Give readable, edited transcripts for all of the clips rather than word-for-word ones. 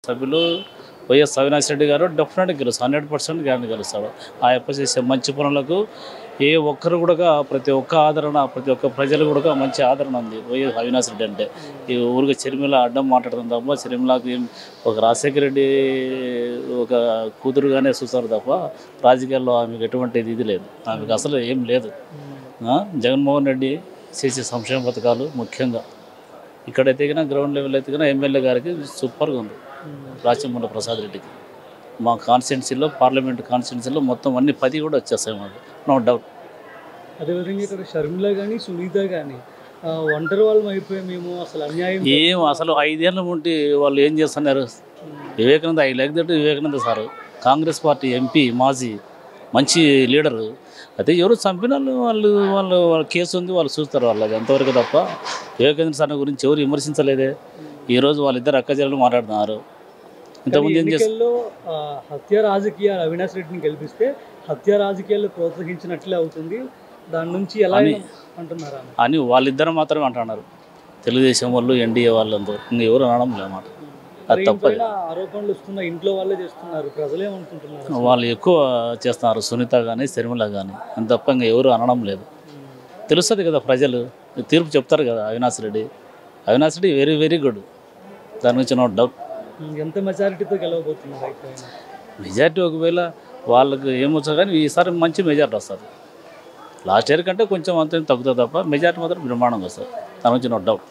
సభ్యులు వైఎస్ అవినాష్ రెడ్డి గారు డెఫినెట్గా గెలుస్తారు, 100% గ్యారెంటీ గెలుస్తాడు. ఆ యొక్క చేసే మంచి పనులకు ఏ ఒక్కరు కూడా ప్రతి ఒక్క ఆదరణ, ప్రతి ఒక్క ప్రజలు కూడా మంచి ఆదరణ ఉంది వైఎస్ అవినాష్ రెడ్డి అంటే. ఈ ఊరికి షర్మిల అడ్డం మాట్లాడుతుంది తప్ప, షర్మిలకి ఒక రాజశేఖర రెడ్డి ఒక కూతురుగానే చూస్తారు తప్ప రాజకీయాల్లో ఆమెకు ఎటువంటి ఇది లేదు, ఆమెకు అసలు ఏం లేదు. జగన్మోహన్ రెడ్డి చేసే సంక్షేమ పథకాలు ముఖ్యంగా ఇక్కడైతే కన్నా గ్రౌండ్ లెవెల్ అయితే కన్నా ఎమ్మెల్యే గారికి సూపర్గా ఉంది. రాచమూల ప్రసాద్ రెడ్డికి మా కాన్స్టిట్యున్సీలో, పార్లమెంట్ కాన్స్టిట్యున్సీలో మొత్తం అన్ని 10 కూడా వచ్చేస్తాయి మాకు, నో డౌట్. అదేవిధంగా ఇక్కడ షర్మిల కానీ సునీత కానీ ఒంటరి వాళ్ళం అయిపోయి మేము అసలు అన్యాయం ఏం అసలు 5 ఏళ్ళ ఉంటే వాళ్ళు ఏం చేస్తున్నారు? Vivekananda Vivekananda sir Congress party MP, మాజీ మంచి లీడరు. అయితే ఎవరు చంపిన వాళ్ళు కేసు ఉంది, వాళ్ళు చూస్తారు వాళ్ళది ఎంతవరకు తప్ప వివేకానంద సార్ గురించి ఎవరు విమర్శించలేదే. ఈరోజు వాళ్ళిద్దరు అక్కచెల్లెలు మాట్లాడుతున్నారు. ఇంతకుముందు ఏం చేస్తారు? హత్య రాజకీయాలు అవినాష్ రెడ్డిని గెలిపిస్తే హత్య రాజకీయాలు ప్రోత్సహించినట్లే అవుతుంది, దాని నుంచి ఎలా అంటున్నారా అని వాళ్ళిద్దరు మాత్రమే అంటున్నారు. తెలుగుదేశం వాళ్ళు, ఎన్డీఏ వాళ్ళందరూ ఎవరు అనడం లేమాట. అది తప్పదు. ఆరోపణలు వస్తున్నా ఇంట్లో వాళ్ళే చేస్తున్నారు, ప్రజలేమనుకుంటున్నారు? వాళ్ళు ఎక్కువ చేస్తున్నారు, సునీత కానీ షర్మిల కానీ, అంత తప్ప ఇంకా ఎవరు అనడం లేదు. తెలుస్తుంది కదా, ప్రజలు తీర్పు చెప్తారు కదా. Avinash Reddy very very good, దాని గురించి నో డౌట్. ఎంత మెజారిటీతో గెలవబోతున్నారు? మెజారిటీ ఒకవేళ వాళ్ళకి ఏమొచ్చు కానీ ఈసారి మంచి మెజారిటీ వస్తుంది. లాస్ట్ ఇయర్ కంటే కొంచెం అంత తగ్గుతుంది తప్ప మెజారిటీ మాత్రం బ్రహ్మాండంగా వస్తుంది, దాని గురించి no doubt.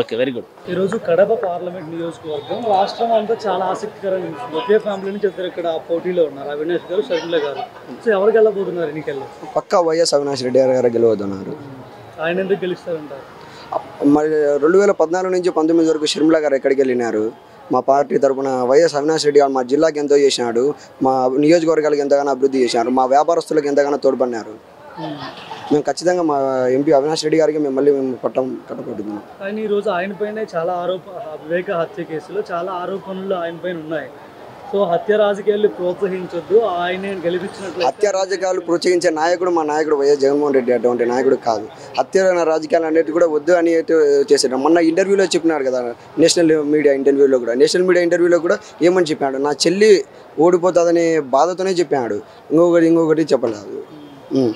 Okay, very good. ఈరోజు కడప పార్లమెంట్ నియోజకవర్గం రాష్ట్రం అంతా చాలా ఆసక్తికరంగా ఉంది. ఒకే ఫ్యామిలీ నుంచి ఇద్దరు ఇక్కడ పోటీలో ఉన్నారు, అవినాష్ గారు, షర్మిల గారు. సో ఎవరు గెలవబోతున్నారు ఎన్నికల్లో? పక్కా వైఎస్ అవినాష్ రెడ్డి గారు గెలవబోతున్నారు. ఆయన ఎందుకు గెలుస్తారంటారు? మరి 2014 నుంచి 19 వరకు షర్మిల గారు ఎక్కడికి వెళ్ళినారు? మా పార్టీ తరఫున వైఎస్ అవినాష్ రెడ్డి గారు మా జిల్లాకి ఎంతో చేసినాడు, మా నియోజకవర్గాలకు ఎంతగానో అభివృద్ధి చేసినారు, మా వ్యాపారస్తులకు ఎంతగానో తోడ్పడినారు. మేము ఖచ్చితంగా మా ఎంపీ అవినాష్ రెడ్డి గారికి మేము కట్టబడుతున్నాం. కానీ ఈరోజు ఆయన పైన చాలా వివేక హత్య కేసులో చాలా ఆరోపణలు ఆయన పైన ఉన్నాయి. సో హత్య రాజకీయాలు ప్రోత్సహించొద్దు, ఆయన గెలిపించినట్లు. హత్య రాజకీయాలు ప్రోత్సహించే నాయకుడు మా నాయకుడు వైఎస్ జగన్మోహన్ రెడ్డి అటువంటి నాయకుడు కాదు. హత్య రాజకీయాలు అనేది కూడా వద్దు అని చేశాడు. మొన్న ఇంటర్వ్యూలో చెప్పినాడు కదా, నేషనల్ మీడియా ఇంటర్వ్యూలో కూడా ఏమని చెప్పాడు? నా చెల్లి ఓడిపోతుందనే బాధతోనే చెప్పాడు, ఇంకొకటి చెప్పలేదు.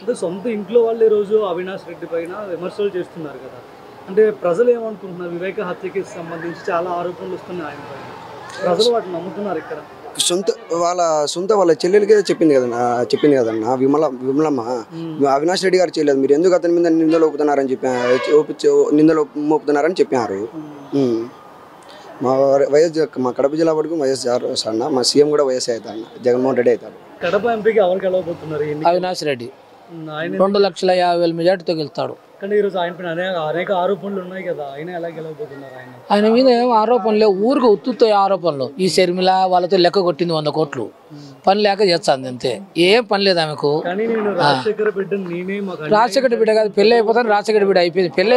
అంటే సొంత ఇంట్లో వాళ్ళు ఈరోజు అవినాష్ రెడ్డి పైన విమర్శలు చేస్తున్నారు కదా, అంటే ప్రజలు ఏమనుకుంటున్నారు? వివేక హత్యకి సంబంధించి చాలా ఆరోపణలు వస్తున్నాయి ఆయన పైన, ప్రజలు వాటిని నమ్ముతున్నారు. ఇక్కడ వాళ్ళ చెల్లెలకే చెప్పింది కదన్నా విమలమ్మ, అవినాష్ రెడ్డి గారు చేయలేదు, మీరు ఎందుకు అతని మీద నిందలు మోపుతున్నారని చెప్పారు. మా కడప జిల్లా వరకు వైఎస్ అన్న, మా సీఎం కూడా వైఎస్ అవుతాడు, జగన్మోహన్ రెడ్డి అవుతాడు. కడప ఎంపీకి ఎవరు గెలవబోతున్నారు? అవినాష్ రెడ్డి 2,50,50,000 మెజార్టీతో గెలుస్తాడు. కానీ ఈరోజు ఆయన పైన అనేక ఆరోపణలు ఉన్నాయి కదా, ఆయన ఎలా గెలవబోతున్నారు? ఆయన మీద ఏం ఆరోపణలు లేవు, ఊరికి ఉత్తుతాయి ఆరోపణలు. ఈ షర్మిల వాళ్ళతో లెక్క కొట్టింది 100 కోట్లు, పని లేక చేస్తుంది అంతే, ఏం పని లేదు ఆమెకు. రాజశేఖర బిడ్డ కాదు, పెళ్ళి అయిపోతారు. రాజశేఖర బిడ్డ అయిపోయింది, పెళ్ళి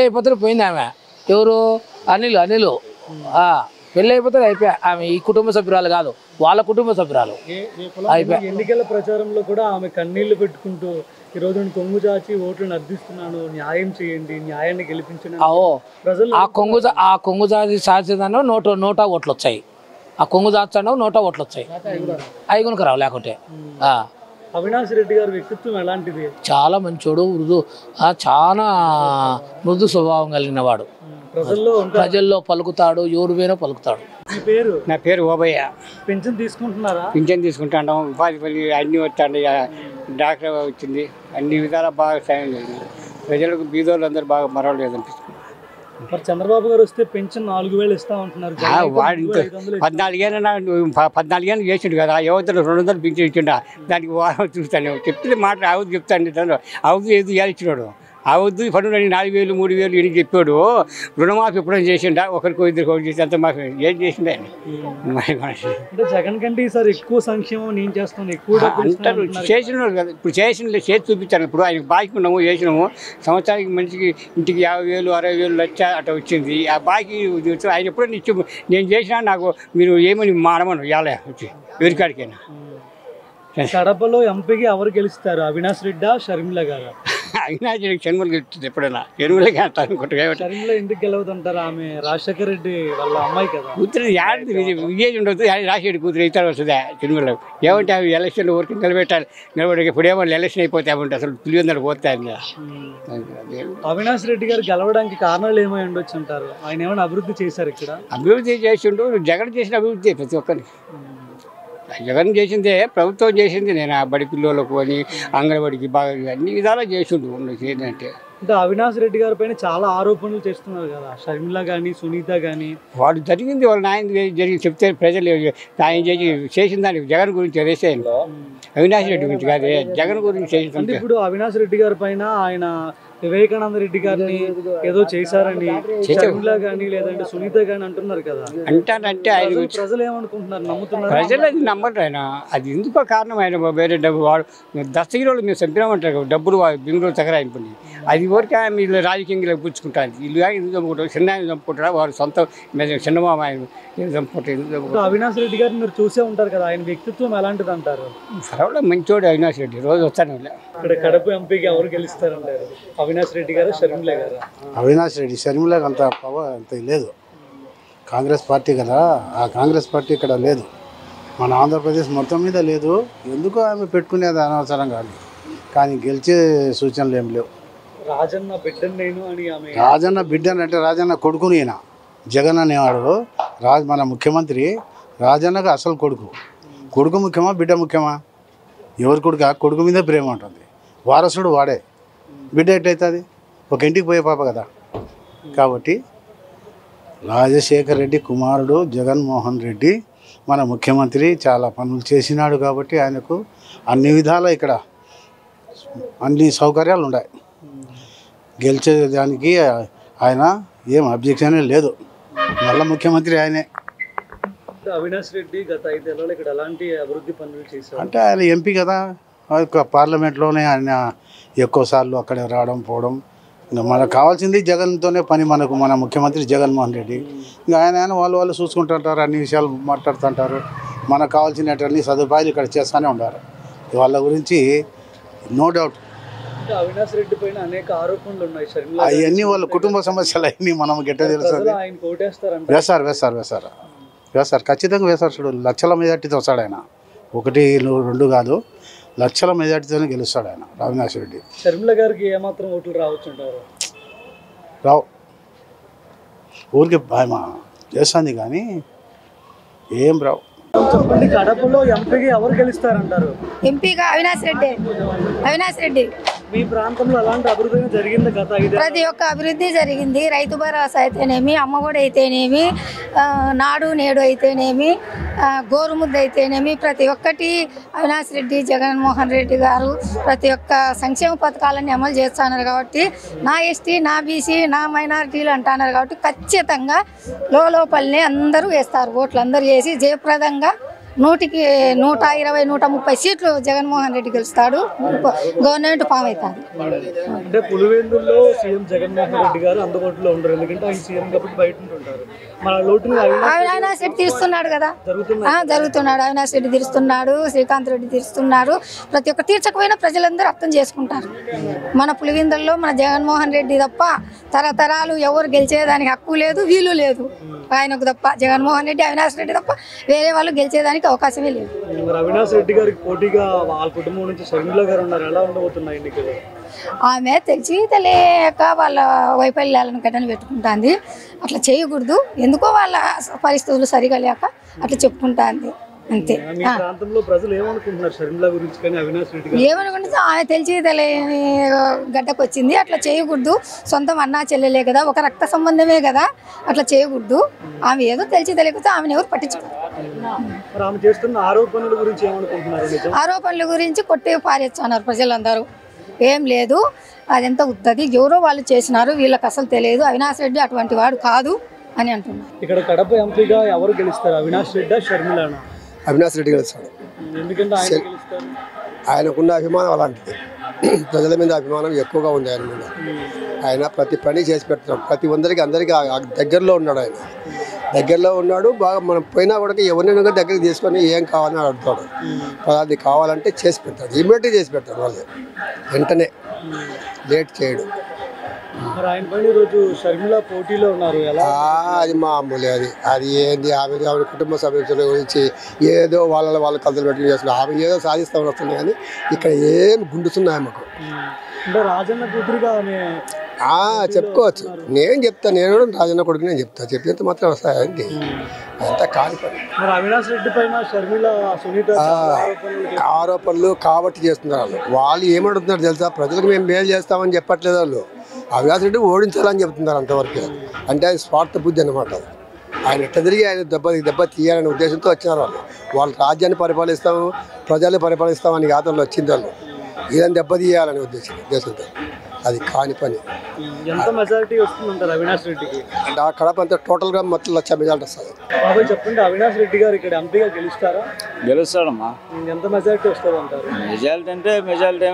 అయిపోతారు పోయింది ఆమె. ఎవరు? అనిలు పెళ్ళి అయిపోతారు, అయిపోయా. ఆమె ఈ కుటుంబ సభ్యురాలు కాదు, వాళ్ళ కుటుంబ సభ్యురాలు. ఎన్నికల ప్రచారంలో కూడా ఆమె కన్నీళ్లు పెట్టుకుంటూ ఈరోజు కొంగు చాచి ఓట్లను అర్థిస్తున్నాను, న్యాయం చేయండి, న్యాయాన్ని గెలిపించండి. ఆ కొంగు చాచేదానో నోటా ఓట్లు వచ్చాయి, ఆ కొంగు చాచాడో నోటా ఓట్లు వచ్చాయి, ఐగునికి రావు. లేకుంటే అవినాష్ రెడ్డి గారి వ్యక్తిత్వం ఎలాంటిది? చాలా మంచోడు, చాలా మృదు స్వభావం కలిగిన వాడు. ప్రజల్లో పలుకుతాడు, ఎవరు పోయినా పలుకుతాడు. నా పేరు ఓబయ్య. పెన్షన్ తీసుకుంటున్నారా? పింఛన్ తీసుకుంటాను, ఉపాధి పని అన్నీ వచ్చాయి, డాక్టర్ వచ్చింది, అన్ని విధాలా బాగా సాయం జరిగింది. ప్రజలకు బీదోళ్ళు అందరూ బాగా మరవలేదు అనిపిస్తుంది. మరి చంద్రబాబు గారు వస్తే పెన్షన్ 4,000 ఇస్తా ఉంటున్నారు. వాడు 14 ఏళ్ళు చేసిండు కదా, యువతలు 200 పింఛన్ ఇచ్చిండ, దానికి వారం చూస్తాను చెప్తే మాట అవుదు చెప్తాను, అవుదు ఏది ఇచ్చినాడు, అవద్దు పనులు 4,000 3,000 అని చెప్పాడు. రుణమాఫీ ఎప్పుడైనా చేసిండా? ఒకరికి ఇద్దరు చేసి అంత మాఫీ ఏం చేసిండే? అంటే జగన్ కంటే ఈసారి ఎక్కువ సంక్షేమం నేను చేస్తాను ఎక్కువ అంటారు. చేసిన కదా, ఇప్పుడు చేసి చూపించాను. ఇప్పుడు ఆయనకు బాకీ ఉన్నాము, చేసినాము. సంవత్సరానికి మనిషికి ఇంటికి 50,000 60,000 లక్ష అట్లా వచ్చింది. ఆ బాకీ ఆయన ఎప్పుడైనా ఇచ్చి నేను చేసినా నాకు మీరు ఏమని మాడమను ఇవ్వాలి వచ్చి ఎవరికాడికైనా. కడపలో ఎంపీకి ఎవరు గెలుస్తారు? అవినాష్ రెడ్డా, షర్మిల గారా? అవినాష్ రెడ్డి షర్మిల గెలుస్తుంది ఎప్పుడైనా షర్మిలకి అంటారు అనుకుంటా. షర్మిల ఎందుకు గెలవదంటారు? ఆమె రాజశేఖర రెడ్డి వాళ్ళ అమ్మాయి కదా. కూతురు యాడ్ విజయ్ ఉండదు, రాజశేఖర్ కూతురు ఇతర వస్తుంది షర్మిల. ఏమంటే అవి ఎలక్షన్లు ఊరికి నిలబడి ఇప్పుడేమో ఎలక్షన్ అయిపోతామంటే అసలు పులివెందులు పోతాయి. అవినాష్ రెడ్డి గారు గెలవడానికి కారణాలు ఏమై ఉండొచ్చు అంటారు? ఆయన ఏమైనా అభివృద్ధి చేశారు ఇక్కడ? అభివృద్ధి చేసిండు, జగన్ చేసిన అభివృద్ధి ప్రతి ఒక్కరికి. జగన్ చేసిందే, ప్రభుత్వం చేసింది. నేను ఆ బడి పిల్లలకు అని అంగన్వాడికి బాగా అన్ని విధాలా చేసిండు. ఏంటంటే అంటే అవినాష్ రెడ్డి గారి పైన చాలా ఆరోపణలు చేస్తున్నారు కదా, షర్మిల కానీ సునీత కానీ. వాడు జరిగింది వాళ్ళ నాయన జరిగి చెప్తే ప్రజలు ఆయన చేసిన దానికి జగన్ గురించి రేసేయండి. అవినాష్ రెడ్డి గురించి కాదే, జగన్ గురించి చేసింది. అంటే ఇప్పుడు అవినాష్ రెడ్డి గారి పైన ఆయన వివేకానంద రెడ్డి గారిని ఏదో చేశారని షర్మిల కానీ లేదంటే సునీత కానీ అంటున్నారు కదా. అంటానంటే ఆయన ప్రజలు ఏమనుకుంటున్నారు? నమ్ముతున్నారు? ప్రజలు అది నమ్మరు. ఆయన అది ఎందుకో కారణం, ఆయన వేరే డబ్బు వాడు దస్తగిరిలో మేము చంపినామంటారు, డబ్బులు బెంగళూరు దగ్గర అయిపోయింది. అది వరకు ఆయన వీళ్ళు రాజకీయంగా పుచ్చుకుంటారు. వీళ్ళు ఎందుకు చంపుకుంటారు? చిన్న ఆయన చంపుకుంటారా? వాడు సొంత చంద్రబాబు ఆయన చంపుకుంటారు. అవినాష్ రెడ్డి గారిని మీరు చూసే ఉంటారు కదా, ఆయన వ్యక్తిత్వం ఎలాంటిది అంటారు? పర్వాలేదు, మంచోడు అవినాష్ రెడ్డి, రోజు వస్తాను. ఇక్కడ కడప ఎంపీకి ఎవరు గెలుస్తారంటారు? అవినాష్ రెడ్డి గారు, షర్మిల గారు? అవినాష్ రెడ్డి, షర్మిలకు అంత పవర్ అంత లేదు. కాంగ్రెస్ పార్టీ కదా, ఆ కాంగ్రెస్ పార్టీ ఇక్కడ లేదు, మన ఆంధ్రప్రదేశ్ మొత్తం మీద లేదు. ఎందుకో ఆమె పెట్టుకునేది అనవసరం కాదు, కానీ గెలిచే సూచనలు ఏం లేవు. రాజన్న బిడ్డను నేను అని ఆమె. రాజన్న బిడ్డను అంటే రాజన్న కొడుకుని ఈయన జగన్ అనేవాడు. మన ముఖ్యమంత్రి రాజన్నకు అసలు కొడుకు ముఖ్యమా బిడ్డ ముఖ్యమా? ఎవరి కొడుకు? కొడుకు మీద ప్రేమ ఉంటుంది, వారసుడు వాడే. బిడ్డ ఎట్టయితుంది? ఒక ఇంటికి పోయే పాప కదా. కాబట్టి రాజశేఖర్ రెడ్డి కుమారుడు జగన్మోహన్ రెడ్డి మన ముఖ్యమంత్రి, చాలా పనులు చేసినాడు. కాబట్టి ఆయనకు అన్ని విధాల ఇక్కడ అన్ని సౌకర్యాలు ఉన్నాయి. గెలిచేదానికి ఆయన ఏం అబ్జెక్షన్ లేదు, మళ్ళీ ముఖ్యమంత్రి ఆయనే. అవినాష్ రెడ్డి గత 5 ఏళ్లలో ఇక్కడ ఎలాంటి అభివృద్ధి పనులు చేశారు? అంటే ఆయన ఎంపీ కదా, పార్లమెంట్లోనే ఆయన ఎక్కువసార్లు అక్కడ రావడం పోవడం. ఇంకా మనకు కావాల్సింది జగన్తోనే పని మనకు, మన ముఖ్యమంత్రి జగన్మోహన్ రెడ్డి. ఇంకా ఆయన వాళ్ళు చూసుకుంటుంటారు, అన్ని విషయాలు మాట్లాడుతుంటారు. మనకు కావాల్సినటువంటి సదుపాయాలు ఇక్కడ చేస్తూనే ఉంటారు. వాళ్ళ గురించి నో డౌట్. అవినాష్ రెడ్డి పైన అనేక ఆరోపణలు ఉన్నాయి. అవన్నీ వాళ్ళ కుటుంబ సమస్యలు అవన్నీ మనం గట్ట తెలుస్తుంది. వేస్తారు ఖచ్చితంగా వేస్తారు. చూడు, లక్షల మెజార్టీతో వస్తాడు ఆయన, 1, 2 కాదు, లక్షల మెజార్టీతోనే గెలుస్తాడు ఆయన అవినాష్ రెడ్డి. షర్మిల గారికి ఏమాత్రం ఓట్లు రావచ్చు అంటారు? రావు, ఊరికి ఆయన చేస్తుంది కానీ ఏం రావు. చెప్పండి, కడపలో ఎంపీగా ఎవరు గెలుస్తారంటారు? ఎంపీగా అవినాష్ రెడ్డి. మీ ప్రాంతంలో అలాంటి అభివృద్ధి జరిగింది గత 5 ఏళ్లలో? ప్రతి ఒక్క అభివృద్ధి జరిగింది. రైతు భరోసా అయితేనేమి, అమ్మఒడి అయితేనేమి, నాడు నేడు అయితేనేమి, గోరుముద్ద అయితేనేమి, ప్రతి ఒక్కటి అవినాష్ రెడ్డి, జగన్మోహన్ రెడ్డి గారు ప్రతి ఒక్క సంక్షేమ పథకాలన్నీ అమలు చేస్తున్నారు. కాబట్టి నా ఎస్టీ, నా బీసీ, నా మైనారిటీలు అంటున్నారు. కాబట్టి ఖచ్చితంగా లోపలనే అందరూ వేస్తారు, ఓట్లు అందరూ వేసి జయప్రదంగా 100కి 120, 130 సీట్లు జగన్మోహన్ రెడ్డి గెలుస్తాడు. గవర్నమెంట్ ఫామ్ అవుతుంది. అంటే పులివెందుల్లో సీఎం జగన్మోహన్ రెడ్డి గారు అందుబాటులో ఉండరు, ఎందుకంటే ఆయన సీఎం కాబట్టి బయట ఉంటుంటారు. మన లోటుని అవినాష్ రెడ్డి తీరుస్తున్నాడు కదా, జరుగుతున్నాడు. అవినాష్ రెడ్డి తీరుస్తున్నాడు, శ్రీకాంత్ రెడ్డి తీరుస్తున్నాడు. ప్రతి ఒక్క తీర్చకపోయినా ప్రజలందరూ అర్థం చేసుకుంటారు. మన పులివెందుల్లో మన జగన్మోహన్ రెడ్డి తప్ప తరతరాలు ఎవరు గెలిచేదానికి హక్కు లేదు, వీలు లేదు. ఆయనకు తప్ప, జగన్మోహన్ రెడ్డి, అవినాష్ రెడ్డి తప్ప వేరే వాళ్ళు గెలిచేదానికి అవకాశమే లేదు. అవినాష్ రెడ్డి గారికి పోటీగా వాళ్ళ కుటుంబం నుంచి షర్మిల గారు ఉన్నారు, ఎలా ఉండబోతున్నాయి ఎన్నికలు? ఆమె తెలియక వాళ్ళ వైఫల్యాలను గట్టని పెట్టుకుంటుంది. అట్లా చేయకూడదు, ఎందుకో వాళ్ళ పరిస్థితులు సరిగా లేక అట్లా చెప్పుకుంటుంది అంతే. ప్రజలు ఏమనుకుంటున్నారు షర్మిల గురించి కానీ అవినాష్ రెడ్డి? ఏమనుకుంటుంది, ఆమె తెలియని గడ్డకు వచ్చింది, అట్లా చేయకూడదు. సొంతం అన్నా చెల్లెలే కదా, ఒక రక్త సంబంధమే కదా, అట్లా చేయకూడదు. ఆమె ఏదో తెలియకపోతే ఆమెను ఎవరు పట్టించుకోరు. ఆరోపణల గురించి కొట్టి పారేస్తున్నారు ప్రజలందరూ. ఏం లేదు, అదంతా ఉత్తది, ఎవరో వాళ్ళు చేసినారు, వీళ్ళకి అసలు తెలియదు. అవినాష్ రెడ్డి అటువంటి వాడు కాదు అని అంటున్నారు. ఇక్కడ కడప ఎంపీగా ఎవరు గెలుస్తారు? అవినాష్ రెడ్డి, షర్మిలనా? అవినాష్ రెడ్డి గెలుస్తాడు. ఎందుకంటే ఆయన గెలుస్తారు? ఆయనకున్న అభిమానం అలాంటిది, ప్రజల మీద అభిమానం ఎక్కువగా ఉంది ఆయన మీద. ఆయన ప్రతి పని చేసి పెడుతున్నాడు, ప్రతి అందరికీ దగ్గరలో ఉన్నాడు. ఆయన దగ్గరలో ఉన్నాడు బాగా. మనం పోయినా కూడా ఎవరినైనా దగ్గరికి తీసుకొని ఏం కావాలని అడుగుతాడు. అది కావాలంటే చేసి పెడతాడు, ఇమ్మీడియట్గా చేసి పెడతాడు వాళ్ళు వెంటనే. లేట్ చేయడు. మరి ఆయన పైన ఈరోజు షర్మిల పోటీలో ఉన్నారు ఎలా? అది మామూలు అది ఏంది ఆమె కుటుంబ సభ్యుల గురించి ఏదో వాళ్ళ కథలు పెట్టి చేస్తున్నారు. ఆమె ఏదో సాధిస్తామని వస్తుంది కానీ ఇక్కడ ఏమి గుండుతున్నాయి మాకు. అంటే రాజన్న కూతురుగా ఆమె చెప్పుకోవచ్చు. నేను చెప్తాను, నేను కూడా రాజన్న కొడుకు నేను చెప్తాను. చెప్పేంత మాత్రం వస్తాయండి, అంతా కాని పని. మరి అవినాష్ రెడ్డి పైన షర్మిల సునీత ఆరోపణలు కాబట్టి చేస్తున్నారు. వాళ్ళు ఏమడుతున్నారు తెలుసా, ప్రజలకు మేము మేలు చేస్తామని చెప్పట్లేదు. వాళ్ళు అవినాష్ రెడ్డి ఓడించాలని చెప్తున్నారు అంతవరకు. అంటే అది స్వార్థ బుద్ధి అన్నమాట. ఆయన ఎట్ట తిరిగి ఆయన దెబ్బ తీయాలనే ఉద్దేశంతో వచ్చినారు వాళ్ళు రాజ్యాన్ని పరిపాలిస్తాము, ప్రజల్ని పరిపాలిస్తామని గాతంలో వచ్చింది వాళ్ళు. ఈయన దెబ్బ తీయాలనే ఉద్దేశంతో. అది కాని పని. ఎంత మెజారిటీ వస్తుందంటారు అవినాష్ రెడ్డికి? అంటే ఆ కడప అంతా టోటల్గా మొత్తం 1,00,000 మెజారిటీ వస్తుంది. బాబాయ్ చెప్పండి, అవినాష్ రెడ్డి గారు ఇక్కడ ఎంపీగా గెలుస్తారా? గెలుస్తాడమ్మా. ఎంత మెజారిటీ వస్తుంది అంటారు? మెజారిటీ అంటే మెజారిటీ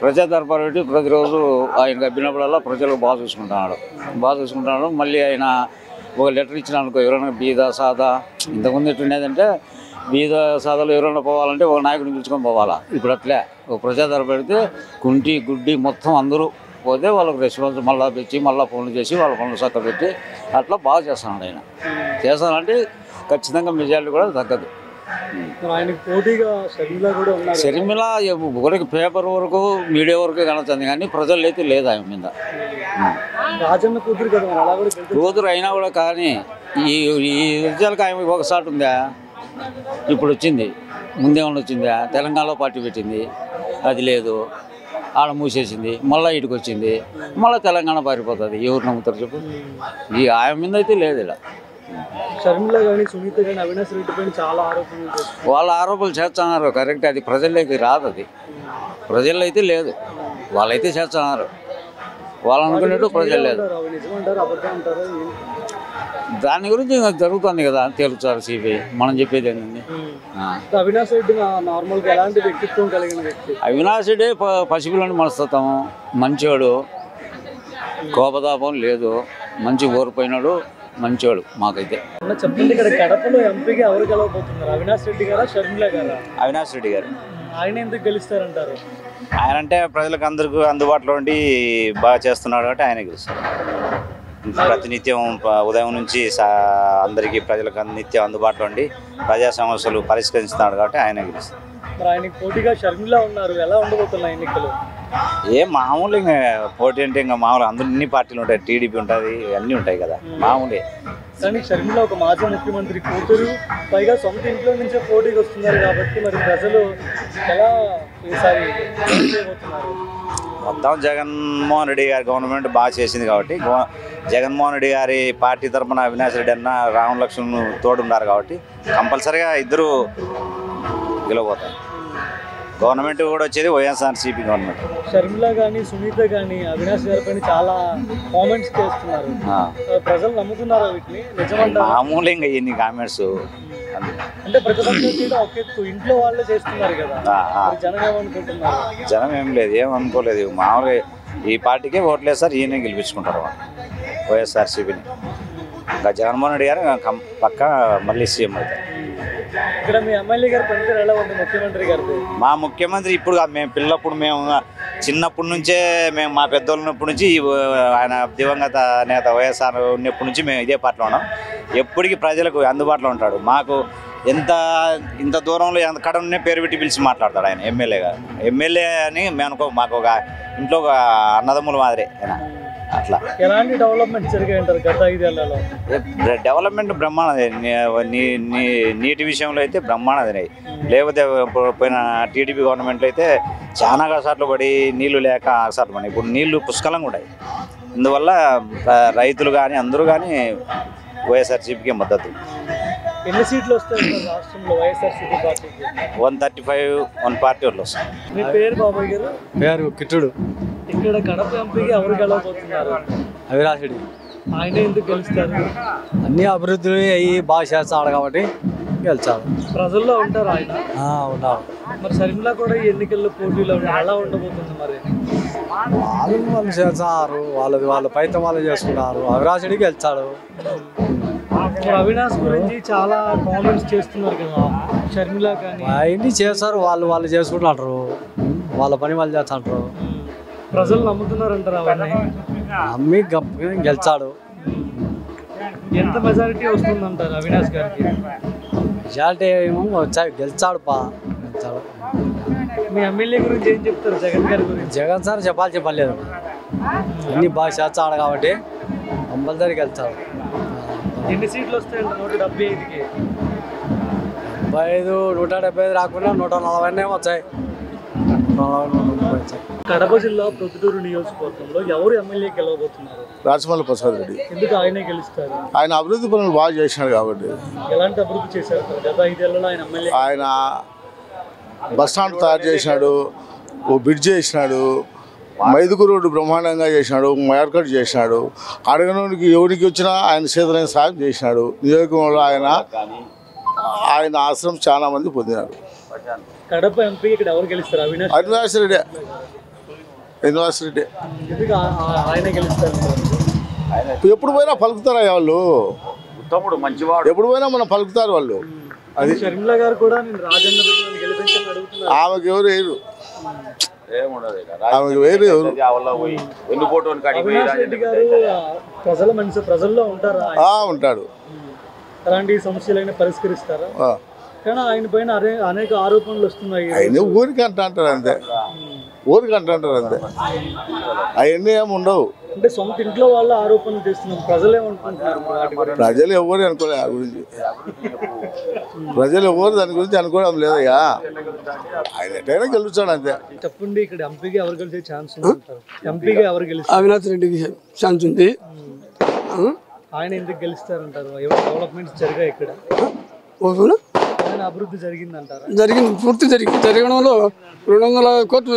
ప్రజా దర్బారు పెట్టి ప్రతిరోజు ఆయన గబ్బినప్పుడల్లా ప్రజలకు బాగా చూసుకుంటున్నాడు. మళ్ళీ ఆయన ఒక లెటర్ ఇచ్చిన అనుకో, ఎవరైనా బీద సాదా, ఇంతకుముందు ఎట్లుండేదంటే బీద సాదాలు ఎవరైనా పోవాలంటే ఒక నాయకుడిని పిలుచుకొని పోవాలా. ఇప్పుడు అట్లే ఒక ప్రజా దర్బారు పెడితే కుంటి గుడ్డి మొత్తం అందరూ పోతే వాళ్ళకి రెస్పాన్స్ మళ్ళీ పెట్టి మళ్ళీ ఫోన్లు చేసి వాళ్ళ పనులు చక్క పెట్టి అట్లా బాగా చేస్తున్నాడు ఆయన. చేస్తానంటే ఖచ్చితంగా మెజారిటీ కూడా తగ్గదు. షర్మిల ఒకరికి పేపర్ వరకు మీడియా వరకు కనొచ్చింది కానీ ప్రజలు అయితే లేదు ఆయన మీద. కూతురు అయినా కూడా కానీ ఈ రిజల్ట్కి ఆయన ఒకసారి ఉందా, ఇప్పుడు వచ్చింది, ముందేమన్నా వచ్చిందా? తెలంగాణలో పార్టీ పెట్టింది, అది లేదు, ఆడ మూసేసింది, మళ్ళీ ఇటుకు వచ్చింది, మళ్ళీ తెలంగాణ పారిపోతుంది. ఎవరు నమ్ముతారు చెప్పు? ఈ ఆయన మీద అయితే లేదు. ఇలా షర్మిల కానీ సునీత కానీ అవినాష్ రెడ్డి పైన చాలా ఆరోపణలు వాళ్ళ ఆరోపణలు చేస్తున్నారు. కరెక్ట్, అది ప్రజల్లోకి రాదు. అది ప్రజల్లో అయితే లేదు, వాళ్ళైతే చేస్తున్నారు. వాళ్ళు అనుకున్నట్టు ప్రజలు లేదు. దాని గురించి ఇంకా జరుగుతుంది కదా, తేలుతారు సిబిఐ. మనం చెప్పేది ఏంటండి, అవినాష్ రెడ్డి నార్మల్గా ఎలాంటి వ్యక్తిత్వం కలిగిన వ్యక్తి? అవినాష్ రెడ్డి పసిపిల్లని మనస్తత్వం, మంచివాడు, కోపతాపం లేదు, మంచి ఓరిపోయినాడు, మంచివాడు. మాకైతే చెప్పండి, ఇక్కడ కడపలో ఎంపీగా ఎవరు గెలవబోతున్నారు? అవినాష్ రెడ్డి గారా షర్మిల గారా? అవినాష్ రెడ్డి గారు. ఆయన ఎందుకు గెలుస్తారంటారు? ఆయన అంటే ప్రజలకు అందరికీ అందుబాటులో ఉండి బాగా చేస్తున్నాడు కాబట్టి ఆయన గెలుస్తారు. ప్రతినిత్యం ఉదయం నుంచి అందరికీ ప్రజలకు నిత్యం అందుబాటులో ఉండి ప్రజా సమస్యలు పరిష్కరిస్తున్నాడు కాబట్టి ఆయన గెలుస్తారు. మరి ఆయనకి పోటీగా షర్మిల ఉన్నారు, ఎలా ఉండబోతున్నాయి ఎన్నికలు? మామూలు ఇంకా పోటీ అంటే ఇంకా మామూలు అన్ని పార్టీలు ఉంటాయి, టీడీపీ ఉంటుంది, అన్నీ ఉంటాయి కదా, మామూలే. కానీ షర్మిల ఒక మాజీ ముఖ్యమంత్రి కూతురు, పైగా సొంత ఇంట్లో నుంచే పోటీకి వస్తున్నారు కాబట్టి మరి ప్రజలు ఎలా ఈసారి చేయబోతున్నారు? మొత్తం జగన్మోహన్ రెడ్డి గారి గవర్నమెంట్ బాగా చేసింది కాబట్టి జగన్మోహన్ రెడ్డి గారి పార్టీ తరఫున అవినాష్ రెడ్డి అన్న రామ్ లక్ష్మణ్ తోడున్నారు కాబట్టి కంపల్సరీగా ఇద్దరు గెలవబోతారు. గవర్నమెంట్ కూడా వచ్చేది వైఎస్ఆర్సీపీ గవర్నమెంట్. షర్మిల కానీ సునీత కానీ అవినాష్ గారి పైన చాలా కామెంట్స్ చేస్తున్నారు, ప్రజలు నమ్ముతున్నారా వీటిని? నిజమంటారా? మామూలు ఇంకా ఎన్ని కామెంట్స్ అంటే ప్రతిపక్షం ఒక ఎత్తు, ఇంట్లో వాళ్ళే చేస్తున్నారు కదా, జనం ఏమనుకుంటున్నారు? జనం ఏం లేదు, ఏమనుకోలేదు. మామూలుగా ఈ పార్టీకే ఓట్లేస్తారు, ఈయన గెలిపించుకుంటారు వైఎస్ఆర్సీపీని. ఇంకా జగన్మోహన్ రెడ్డి గారు పక్క మళ్ళీ సీఎం అవుతారు. ఇక్కడ మీ ఎమ్మెల్యే గారు పనితీరు ఎలా ఉంది ముఖ్యమంత్రి గారు? మా ముఖ్యమంత్రి ఇప్పుడు మేము పిల్లప్పుడు మేము చిన్నప్పటి నుంచే మా పెద్దోళ్ళు ఉన్నప్పటి నుంచి ఆయన దివంగత నేత వైఎస్ఆర్ ఉన్నప్పటి నుంచి మేము ఇదే పార్టీలో ఉన్నాం. ఎప్పటికీ ప్రజలకు అందుబాటులో ఉంటాడు. మాకు ఇంత దూరంలో ఎంత కడనే పేరు పెట్టి పిలిచి మాట్లాడతాడు ఆయన ఎమ్మెల్యేగా. ఎమ్మెల్యే అని మేము మాకు ఒక ఇంట్లో ఒక అన్నదమ్ముల మాదిరి ఆయన. అట్లా ఎలాంటి డెవలప్మెంట్ జరిగాయంటారు గత 5 ఏళ్లలో? డెవలప్మెంట్ బ్రహ్మాండది. నీటి విషయంలో అయితే బ్రహ్మాండది. లేకపోతే పోయిన టీడీపీ గవర్నమెంట్లో అయితే చాలా కసాట్లు పడి నీళ్లు లేక కసాట్లు పడి, ఇప్పుడు నీళ్లు పుష్కలంగా ఉన్నాయి. ఇందువల్ల రైతులు కానీ అందరూ కానీ వైఎస్ఆర్సీపీకి మద్దతు. ఎన్ని సీట్లు వస్తాయి రాష్ట్రంలో వైఎస్ఆర్సీపీ పార్టీకి? 135 1 పార్టీ వాళ్ళు వస్తారు. మీ పేరు బాబాయ్ గారు? పేరు కిట్టుడు. ఇక్కడ కడప ఎంపీకి ఎవరు గెలవబోతున్నారు? అవినాష్ రెడ్డి. ఆయన ఎందుకు గెలుస్తారు? అన్ని అభివృద్ధులు అవి బాగా చేస్తాడు కాబట్టి గెలిచాడు. ప్రజల్లో ఉంటారు ఆయన? ఉన్నారు. మరి షర్మిల కూడా ఈ ఎన్నికల్లో పోటీలో ఎలా ఉండబోతుంది మరి? వాళ్ళు చేస్తారు, వాళ్ళ పైతం వాళ్ళు చేసుకున్నారు. అవినాష్ రెడ్డి గెలిచాడు. అవినాష్ గురించి చాలా కామెంట్స్ చేస్తున్నారు కదా షర్మిల కానీ? అవన్నీ చేస్తారు, వాళ్ళు చేసుకుంటున్నారు. వాళ్ళ పని వాళ్ళు చేస్తుంటారు. ప్రజలు నమ్ముతున్నారంటారు అవన్నీ. నమ్మి గెలిచాడు. ఎంత మెజారిటీ వస్తుందంటారు అవినాష్ గారికి? మెజారిటీ ఏమో వచ్చాయి, గెలిచాడు. మీ ఎమ్మెల్యే గురించి ఏం చెప్తారు? జగన్ గారి గురించి? జగన్ సార్ చెప్పలేదు, అన్ని బాగా చేస్తాడు కాబట్టి కంపల్సరీ గెలిచాడు. ఎన్ని సీట్లు వస్తాయంట 175కి? 75, 175 రాకుండా 140 వచ్చాయి. కడప జిల్లా ప్రొద్దుటూరు నియోజకవర్గంలో ఎవరు ఎమ్మెల్యే గెలవబోతున్నారు? రాజమౌళి ప్రసాద్ రెడ్డి. ఎందుకు ఆయనే గెలుస్తారు? ఆయన అభివృద్ధి పనులు బాగా చేసినాడు కాబట్టి. ఎలాంటి అభివృద్ధి చేశారు గత 5 ఏళ్లలో ఆయన ఎమ్మెల్యే? ఆయన బస్ స్టాండ్ తయారు చేసినాడు, ఓ బ్రిడ్జ్ చేసినాడు, మైదుకు రోడ్డు బ్రహ్మాండంగా చేసినాడు, మార్కెట్ చేసినాడు. అడగడానికి ఎవరికి వచ్చినా ఆయన చేతనైన సాయం చేసినాడు. నియోజకవర్గంలో ఆయన ఆశ్రమం చాలా మంది పొందినారు. కడప ఎంపీ ఇక్కడ ఎవరు గెలుస్తారు? అవినాష్ రెడ్డి. అవినాష్ రెడ్డి ఆయన గెలుస్తారు. ఎప్పుడు పోయినా పలుకుతారా వాళ్ళు? ఎప్పుడు పోయినా మనం పలుకుతారు వాళ్ళు. అది షర్మిల గారు కూడా నేను రాజన్న బిడ్డను గెలిపించాలని అడుగుతున్నారు. ఆమెకు ఎవరు వేరు, ఆమెకు వేరు ఎవరు. అవినాష్ రెడ్డి గారు ప్రజల మనిషి, ప్రజల్లో ఉంటారా? ఉంటాడు. అలాంటి సమస్యలైనా పరిష్కరిస్తారా? కానీ ఆయన పైన అనేక ఆరోపణలు వస్తున్నాయి. ఆయన ఊరికి అంటారు అంతే, ఊరికి అంటారు అంతే, అవన్నీ ఏమి ఉండవు. అంటే సొంత ఇంట్లో వాళ్ళ ఆరోపణలు చేస్తున్నాం, ప్రజలు ఏమనుకుంటున్నారు? ప్రజలు ఎవరు అనుకోలేదు ఆ గురించి, ప్రజలు ఎవరు దాని గురించి అనుకోవడం లేదయ్యా. ఆయన ఎట్టయినా గెలుస్తాడు అంతే. చెప్పండి, ఇక్కడ ఎంపీగా ఎవరు గెలిచే ఛాన్స్ ఉంది? ఎంపీగా ఎవరు గెలుస్తారు? అవినాష్ రెడ్డికి ఛాన్స్ ఉంది. ఆయన ఎందుకు గెలుస్తారంటారు? ఎవరు డెవలప్మెంట్స్ జరిగాయి ఇక్కడ? అభివృద్ధి జరిగిందంటారా? జరిగింది, పూర్తి జరిగింది. జరగడంలో 200 కోట్లు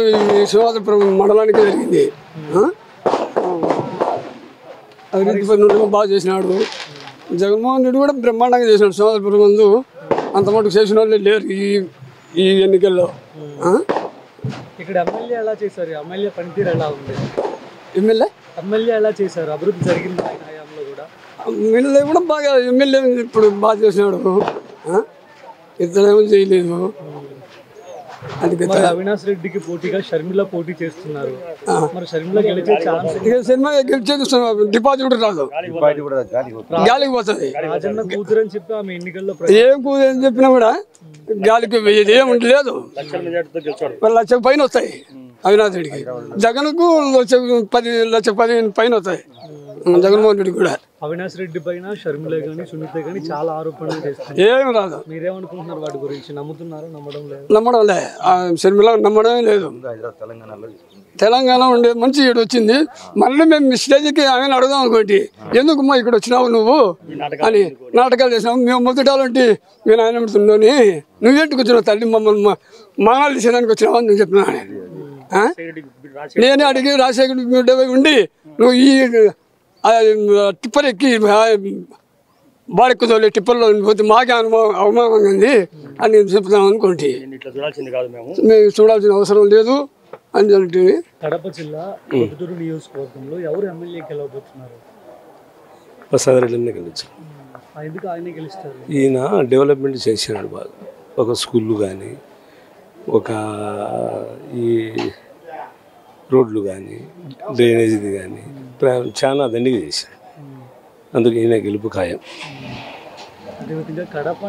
శివాజపురం మండలానికి జరిగింది. అభివృద్ధి పనులు బాగా చేసినాడు. జగన్మోహన్ రెడ్డి కూడా బ్రహ్మాండంగా చేసినాడు. శివాజపురం ముందు అంత మటుకు చేసిన వాళ్ళు లేరు ఈ ఎన్నికల్లో. ఇక్కడ ఎమ్మెల్యే ఎలా చేశారు? ఎమ్మెల్యే పనితీరు ఎలా ఉంది? ఎమ్మెల్యే ఎలా చేశారు? అభివృద్ధి జరిగింది ఆయన హయాంలో కూడా? ఎమ్మెల్యే కూడా బాగా, ఎమ్మెల్యే ఇప్పుడు బాగా చేసినాడు. ఇతరేమో చేయలేదు. అవినాష్ రెడ్డికి పోటీగా షర్మిల పోటీ చేస్తున్నారు. మరి షర్మిల గెలిచే ఛాన్స్? షర్మిల గెలిచేది డిపాజిట్ కూడా రాదు, గాలికి పోతుంది. రాజన్న కూతురు అని చెప్పి ఆమె ఎన్నికల్లో ఏం కూతురు అని చెప్పినా కూడా గాలికి ఏముంది లేదు. 1,00,000 పైన వస్తాయి అవినాష్ రెడ్డికి. జగన్కు 1,10,00,000 పైన వస్తాయి జగన్మోహన్ రెడ్డి కూడా. అవినాష్ రెడ్డి పైన షర్మిల గాని సునీత గాని చాలా ఆరోపణలు చేస్తున్నారు. ఏమి రాదు. మీరేమనుకుంటున్నారు వాటి గురించి? నమ్ముతున్నారా? నమ్మడం లే. షర్మిల నమ్మడమే లేదు. తెలంగాణ ఉండే మంచి ఇక్కడ వచ్చింది. మళ్ళీ మేము స్టేజ్కి ఆమెను అడుగుదాం అనుకోండి, ఎందుకమ్మా ఇక్కడ వచ్చినావు నువ్వు అని నాటకాలు చేసినావు. మేము మొదటాలంటే నేను ఆయన అడుగుతున్నాని, నువ్వేంటికి వచ్చినావు తల్లి, మమ్మల్ని మానాలు తీసేదానికి వచ్చినావు అని నువ్వు చెప్పినా. నేనే అడిగి రాజశేఖర్ బిడ్డ ఉండి నువ్వు ఈ టిప్పర్ ఎక్కి బాడెక్కుదోలే టిప్పర్లో పోతే మాకే అవమానంగా ఉంది అని నేను చెప్తాం అనుకోండి. మేము చూడాల్సిన అవసరం లేదు అని చెప్పి. కడప జిల్లా ప్రొద్దుటూరు నియోజకవర్గంలో ఎవరు ఎమ్మెల్యే గెలవబోతున్నారు? ప్రసాద్ రెడ్డిని గెలిచారు. ఎందుకు ఆయనే గెలుస్తారు? ఈయన డెవలప్మెంట్ చేసినాడు బాగా. ఒక స్కూళ్ళు కానీ, ఒక ఈ రోడ్లు కానీ, డ్రైనేజీది కానీ చాలా దండిగా చేశాడు. అందుకు ఈయన గెలుపు ఖాయం. అదేవిధంగా కడప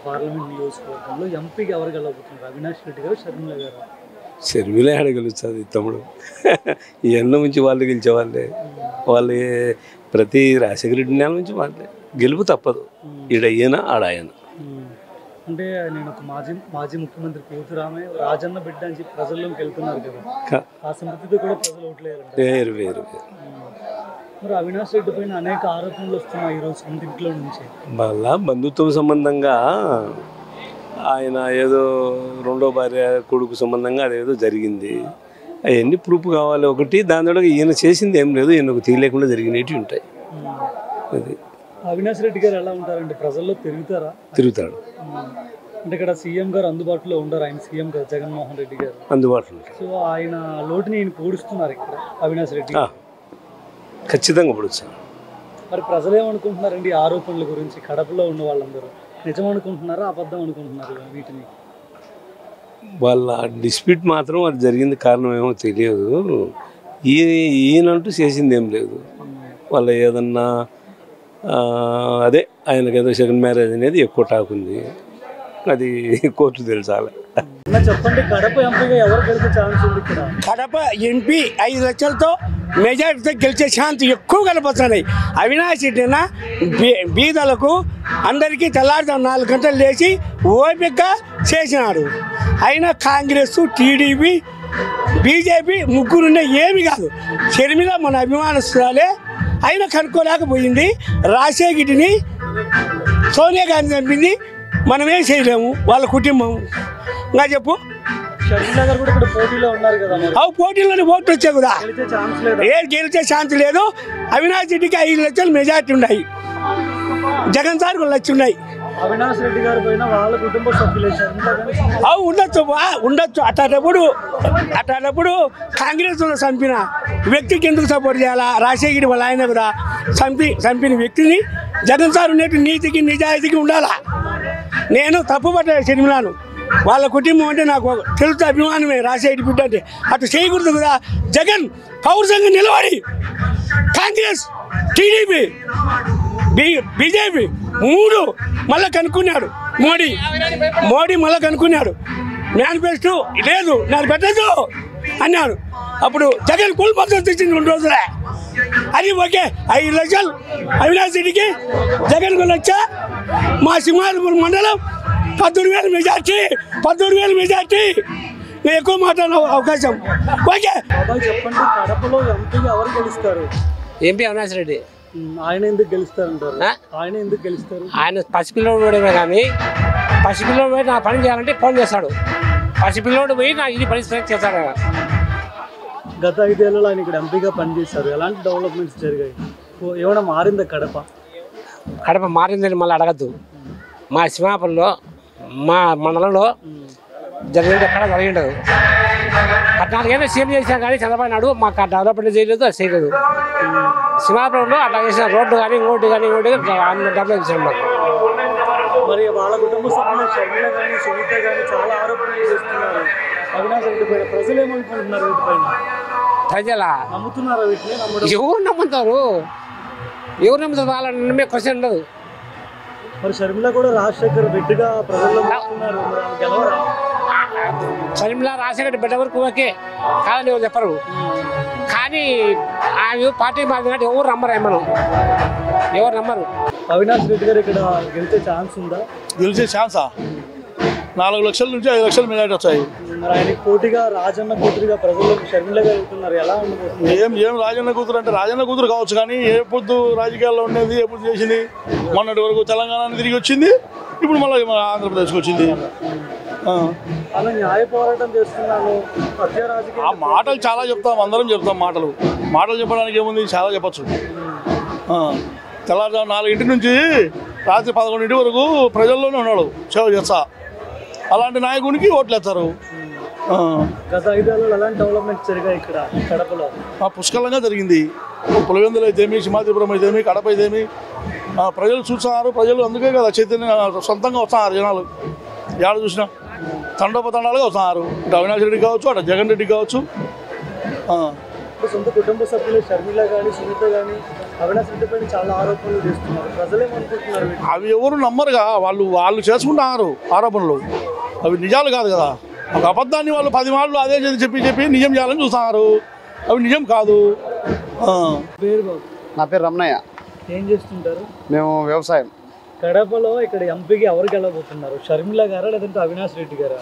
పార్లమెంట్ నియోజకవర్గంలో ఎంపీగా ఎవరు గెలవబోతున్నారు? అవినాష్ రెడ్డి గారు, షర్మిల గారు? షర్మిల ఆడ గెలుస్తుంది తమ్ముడు. ఈ ఎన్న నుంచి వాళ్ళు గెలిచేవాళ్ళే. వాళ్ళు ప్రతి రాజశేఖర రెడ్డి నెల నుంచి వాళ్ళే. గెలుపు తప్పదు. ఈడ ఈయన ఆడ ఆయన. అంటే నేను ఒక మాజీ ముఖ్యమంత్రి కూతురు ఆమె రాజన్న బిడ్డ అని చెప్పి ప్రజల్లోకి వెళ్తున్నారు కదా, ఆ సంతృప్తితో కూడా ప్రజలు ఓట్లేయాలంటే వేరు. మరి అవినాష్ రెడ్డి పైన అనేక ఆరోపణలు వస్తున్నాయి ఈరోజు సొంత ఇంట్లో నుంచి. మళ్ళా బంధుత్వం సంబంధంగా ఆయన ఏదో రెండో భార్య కొడుకు సంబంధంగా అదేదో జరిగింది. అవన్నీ ప్రూఫ్ కావాలి ఒకటి. దాని ద్వారా ఈయన చేసింది ఏం లేదు, ఈయనకు తెలియకుండా జరిగినవి ఉంటాయి. అది అవినాష్ రెడ్డి గారు ఎలా ఉంటారంటే ప్రజల్లో తిరుగుతాడు. అంటే ఇక్కడ సీఎం గారు అందుబాటులో ఉండరు. ఆయన సీఎం గారు జగన్మోహన్ రెడ్డి గారు అందుబాటులో. సో ఆయన లోటుని ఈయన పూడుస్తున్నారు ఇక్కడ అవినాష్ రెడ్డి. ఖచ్చితంగా పూడుస్తారు. మరి ప్రజలు ఏమనుకుంటున్నారండి ఆరోపణల గురించి? కడపలో ఉన్న వాళ్ళందరూ నిజం అనుకుంటున్నారా, అబద్ధం అనుకుంటున్నారు వీటిని? వాళ్ళ డిస్ప్యూట్ మాత్రం అది జరిగింది కారణం ఏమో తెలియదు. ఈయనంటూ చేసింది ఏం లేదు. వాళ్ళ ఏదన్నా అదే ఆయనకి ఏదో సెకండ్ మ్యారేజ్ అనేది ఎక్కువ టాక్ ఉంది. అది కోర్టు తెలుసాలి. చెప్పండి, కడప ఎంపీగా ఎవరు గెలిచే ఛాన్స్ ఉంది ఇక్కడ? కడప ఎంపీ 5 లక్షలతో మెజారిటీతో గెలిచే ఛాన్స్ ఎక్కువ కనపడుతున్నాయి. అవినాష్ రెడ్డిన బీదలకు అందరికీ తెల్లారుజాము 4 గంటలు లేచి ఓపికగా చేసినాడు. అయినా కాంగ్రెస్, టీడీపీ, బీజేపీ ముగ్గురుండే ఏమి కాదు. షర్మిల మన అభిమానస్తురాలే, అయినా కనుక్కోలేకపోయింది. రాజశేఖర్ని సోనియా గాంధీ చంపింది, మనమేం చేయలేము. వాళ్ళ కుటుంబం ఇంకా చెప్పు. పోటీలోనే ఓట్లు వచ్చాయి కదా, గెలిచే ఛాన్స్ లేదు. అవినాష్ రెడ్డికి 5 లక్షలు మెజార్టీ ఉన్నాయి, జగన్ సార్ 1 లక్ష ఉన్నాయి. అవినాష్ రెడ్డి గారి పైన వాళ్ళ కుటుంబ సభ్యులు ఉండొచ్చు. అట్లాంటప్పుడు కాంగ్రెస్ చంపిన వ్యక్తికి ఎందుకు సపోర్ట్ చేయాలా? రాజశేఖర్ వాళ్ళ ఆయన కూడా చంపిన వ్యక్తిని జగన్ సార్ ఉన్నట్టు నీతికి నిజాయితీకి ఉండాలా. నేను తప్పుపట్టే షర్మిలాను, వాళ్ళ కుటుంబం అంటే నాకు తెలుసు, అభిమానమే. రాజశేఖర్ బిడ్డ అంటే అటు చేయకూడదు కదా. జగన్ పౌరుషంగా నిలబడి కాంగ్రెస్, టీడీపీ, బీజేపీ 3 మళ్ళీ కనుక్కున్నాడు. మోడీ మళ్ళీ కనుక్కున్నాడు. మేనిఫెస్టో లేదు, నాకు పెట్టదు అన్నాడు. అప్పుడు జగన్ ఫుల్ మద్దతు ఇచ్చింది 2 రోజులే. అది ఓకే. 5 లక్షలు అవినాష్ రెడ్డికి, జగన్ 1 లక్ష. మా సింహాద్రిపురం మండలం 14,000 మెజార్టీ. నేను ఎక్కువ మాట్లాడిన అవకాశం ఓకే. చెప్పండి, కడపలో ఎంపీగా ఎవరు గెలుస్తారు? ఎంపీ అవినాష్ రెడ్డి. ఆయన ఎందుకు గెలుస్తారంటారు? ఆయన పసిపిల్లోడు కానీ, పసిపిల్లోడు పోయి నా పని చేయాలంటే ఫోన్ చేస్తాడు. పసిపిల్లోడు పోయి నా ఇది పరిస్థితి చేస్తాడు. గత 5 ఏళ్ళలో ఆయన ఇక్కడ ఎంపీగా పనిచేశారు. ఎలాంటి డెవలప్మెంట్స్ జరిగాయి? ఏమైనా మారిందా కడప? మారిందని మళ్ళీ అడగద్దు. మా సింహాపురంలో, మా మండలంలో జరిగింది ఎక్కడ జరిగిండదు. 14 ఏళ్ళు సీఎం చేసినా కానీ చంద్రబాబు నాయుడు మాకు డెవలప్మెంట్ చేయలేదు, అది చేయలేదు. సింహాపురంలో అట్లా చేసిన రోడ్డు కానీ ఇంకోటి డెవలప్ చేశారు మాకు. మరి వాళ్ళ కుటుంబ సభ్యులు షర్మిల కానీ, సునీత కానీ చాలా ఆరోపణలు చేస్తున్నారు అవినాష్ రెడ్డి పైన. ప్రజలు ఏమనుకుంటున్నారు వీటిపైన? ప్రజలా నమ్ముతున్నారా వీటిని? ఎవరు నమ్ముతారు? వాళ్ళని నమ్మే క్వశ్చన్ ఉండదు. మరి షర్మిల కూడా రాజశేఖర్ బిడ్డగా ప్రజల్లో నమ్ముతున్నారు, గెలవరా? షర్మిల రాజశేఖర్ బిడ్డ వరకు ఓకే కాదని ఎవరు చెప్పరు. కానీ ఆమె పార్టీ మారినట్టు ఎవరు నమ్మరు. అవినాష్ రెడ్డి గారు ఇక్కడ గెలిచే ఛాన్స్ ఉందా? గెలిచే ఛాన్సా? 4 లక్షల నుంచి 5 లక్షలు మెజార్టీ వచ్చాయి. మరి ఆయనకి పోటీగా రాజన్న కూతురుగా ప్రజల్లోకి షర్మిల గారు వెళ్తున్నారు, ఎలా ఉండబోతుంది? ఏం రాజన్న కూతురు అంటే రాజన్న కూతురు కావచ్చు, కానీ ఏ పొద్దు రాజకీయాల్లో ఉండేది, ఎప్పుడు చేసింది? మొన్నటి వరకు తెలంగాణ తిరిగి వచ్చింది, ఇప్పుడు మళ్ళీ ఆంధ్రప్రదేశ్కి వచ్చింది. అలా న్యాయ పోరాటం చేస్తున్నాను, ఆ మాటలు చాలా చెప్తాం, అందరం చెప్తాం. మాటలు చెప్పడానికి ఏముంది, చాలా చెప్పచ్చు. తెల్లారుజాము 4 నుంచి రాత్రి 11 వరకు ప్రజల్లోనే ఉన్నాడు, సేవ చేస్తా. అలాంటి నాయకునికి ఓట్లు వేస్తారు. గత 5 ఏళ్ళలో ఎలాంటి డెవలప్మెంట్స్ జరిగాయి ఇక్కడ కడపలో? పుష్కలంగా జరిగింది. పులివెందులు అయితేమి, సింహాద్రిపురం అయితేమి, కడప అయితేమి ప్రజలు చూస్తున్నారు. ప్రజలు అందుకే కదా చైతన్య సొంతంగా వస్తున్నారు. జనాలు ఏడ చూసినా తండోపతండాలుగా వస్తున్నారు. ఇటు అవినాష్ రెడ్డి కావచ్చు, అటు జగన్ రెడ్డి కావచ్చు. సొంత కుటుంబ సభ్యులు షర్మిల కానీ, సునీత కానీ అవినాష్ రెడ్డి పైన చాలా ఆరోపణలు చేస్తున్నారు. ప్రజలేమనుకుంటున్నారు? అవి ఎవరు నమ్మరుగా. వాళ్ళు చేసుకుంటున్నారు ఆరోపణలు. అవి నిజాలు కాదు కదా. ఒక అబద్ధాన్ని వాళ్ళు 10 మాటలు అదే చెప్పి నిజం చేయాలని చూస్తున్నారు. అవి నిజం కాదు. నా పేరు రమణయ్య. ఏం చేస్తుంటారు? మేము వ్యవసాయం. కడపలో ఇక్కడ ఎంపీకి ఎవరు గెలవబోతున్నారు? షర్మిల గారా లేదంటే అవినాష్ రెడ్డి గారా?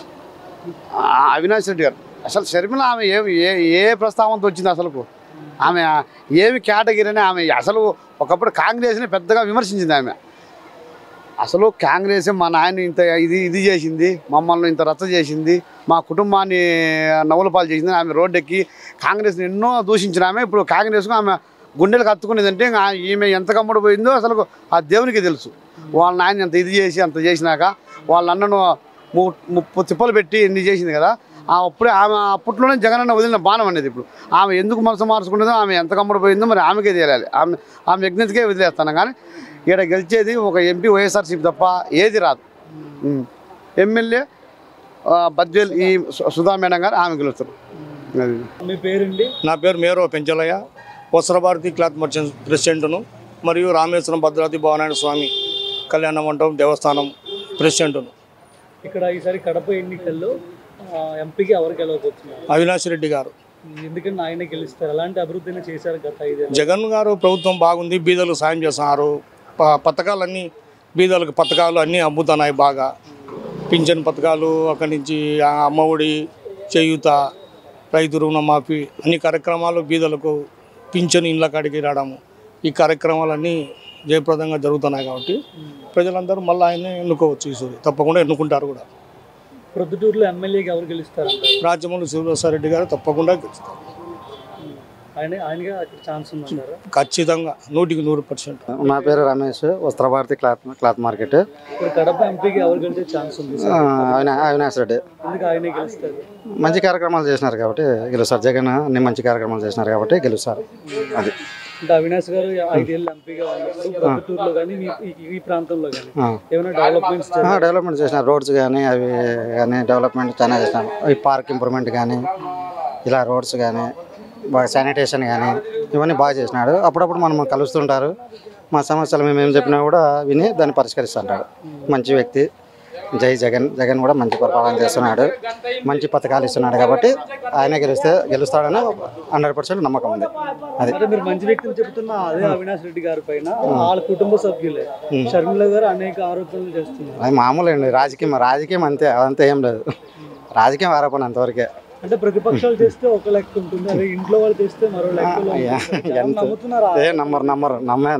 అవినాష్ రెడ్డి గారు. అసలు షర్మిల ఆమె ఏ ప్రస్తావనతో వచ్చింది? అసలు ఆమె ఏమి కేటగిరీ అని ఆమె అసలు ఒకప్పుడు కాంగ్రెస్ని పెద్దగా విమర్శించింది ఆమె. అసలు కాంగ్రెస్ మా నాయన ఇంత ఇది చేసింది, మమ్మల్ని ఇంత రచ్చ చేసింది, మా కుటుంబాన్ని నవ్వుల పాలు చేసింది. ఆమె రోడ్డెక్కి కాంగ్రెస్ని ఎన్నో దూషించిన ఆమె ఇప్పుడు కాంగ్రెస్కు ఆమె గుండెలకు హత్తుకునేదంటే ఈమె ఎంత కమ్ముడు పోయిందో అసలు ఆ దేవునికి తెలుసు. వాళ్ళ నాయన అంత ఇది చేసి అంత చేసినాక వాళ్ళ అన్నను 30 తిప్పలు పెట్టి ఎన్ని చేసింది కదా. అప్పుడే ఆమె అప్పట్లోనే జగనన్న వదిలిన బాణం అనేది. ఇప్పుడు ఆమె ఎందుకు మనసు మార్చుకుంటుందో, ఆమె ఎంత కమ్ముడు పోయిందో మరి ఆమెకే తెలియాలి. ఆమె యజ్ఞతకే వదిలేస్తాను. కానీ ఇక్కడ గెలిచేది ఒక ఎంపీ వైఎస్ఆర్సీపీ తప్ప ఏది రాదు. ఎమ్మెల్యే బద్వేల్ ఈ సుధా మేడం గారు ఆమె గెలుస్తారు. మీ పేరండి? నా పేరు marrow Penchalaiah, Vastrabharati cloth merchants ప్రెసిడెంట్ను మరియు రామేశ్వరం భద్రాద్రి భవనారాయణ స్వామి కళ్యాణ మండపం దేవస్థానం ప్రెసిడెంట్ను. ఇక్కడ ఈసారి కడప ఎన్నికల్లో ఎంపీకి ఎవరు గెలవబోతున్నారు? అవినాష్ రెడ్డి గారు. ఎందుకంటే ఆయన గెలుస్తారు. అలాంటి అభివృద్ధిని చేశారు గత 5 ఏళ్ళు. జగన్ గారు ప్రభుత్వం బాగుంది, బీదలకు సాయం చేస్తున్నారు. పథకాలన్నీ బీదలకు పథకాలు అన్నీ అమ్ముతున్నాయి బాగా. పింఛన్ పథకాలు, అక్కడి నుంచి అమ్మఒడి, చేయూత, రైతు రుణమాఫీ అన్ని కార్యక్రమాలు బీదలకు పింఛన్ ఇండ్ల కాడికి రావడము, ఈ కార్యక్రమాలన్నీ జయప్రదంగా జరుగుతున్నాయి. కాబట్టి ప్రజలందరూ మళ్ళీ ఆయన్ని ఎన్నుకోవచ్చు. ఈసారి తప్పకుండా ఎన్నుకుంటారు కూడా. ప్రొద్దుటూరులో ఎమ్మెల్యేకి ఎవరు గెలుస్తారు? రాజమౌళి శివప్రసాద్ గారు తప్పకుండా గెలుస్తారు. ఆయనగా ఛాన్స్ ఉందంటారా? ఖచ్చితంగా 100%. నా పేరు రమేష్, వస్త్రభారతి క్లాత్ మార్కెట్. ఇప్పుడు కడప ఎంపీకి ఎవరు గెలిచే ఛాన్స్ ఉంది? అవినాష్ రెడ్డి. ఎందుకు ఆయనే గెలుస్తారు? మంచి కార్యక్రమాలు చేసినారు కాబట్టి గెలుస్తారు. జగన్ అన్ని మంచి కార్యక్రమాలు చేసినారు కాబట్టి గెలుస్తారు. అది అంటే అవినాష్ గారు 5 ఏళ్ళు ఎంపీగా ఉన్నప్పుడు ప్రొద్దుటూరులో కానీ ఈ ప్రాంతంలో కానీ ఏమైనా డెవలప్మెంట్ చేసినారు. రోడ్స్ కానీ అవి కానీ డెవలప్మెంట్ చాలా చేసినారు. ఈ పార్క్ ఇంప్రూవ్మెంట్ కానీ ఇలా రోడ్స్ కానీ బాగా శానిటేషన్ కానీ ఇవన్నీ బాగా చేసినాడు. అప్పుడప్పుడు మనం కలుస్తుంటారు. మా సమస్యలు మేము ఏం చెప్పినా కూడా విని దాన్ని పరిష్కరిస్తుంటాడు. మంచి వ్యక్తి. జై జగన్. జగన్ కూడా మంచి పరిపాలన చేస్తున్నాడు, మంచి పథకాలు ఇస్తున్నాడు కాబట్టి ఆయన గెలుస్తాడని 100% నమ్మకం ఉంది. అది మీరు మంచి వ్యక్తిని చెబుతున్నా అదే అవినాష్ రెడ్డి గారి పైన వాళ్ళ కుటుంబ సభ్యులే షర్మిల గారు అనేక ఆరోపణలు చేస్తున్నారు. అది మామూలు అండి. రాజకీయం అంతే, అదంతా ఏం లేదు. రాజకీయం ఆరోపణ అంతవరకే. అంటే ప్రతిపక్షాలు చేస్తే ఒక లెక్క ఉంటుంది, అదే ఇంట్లో వాళ్ళు చేస్తే మరో లెక్క.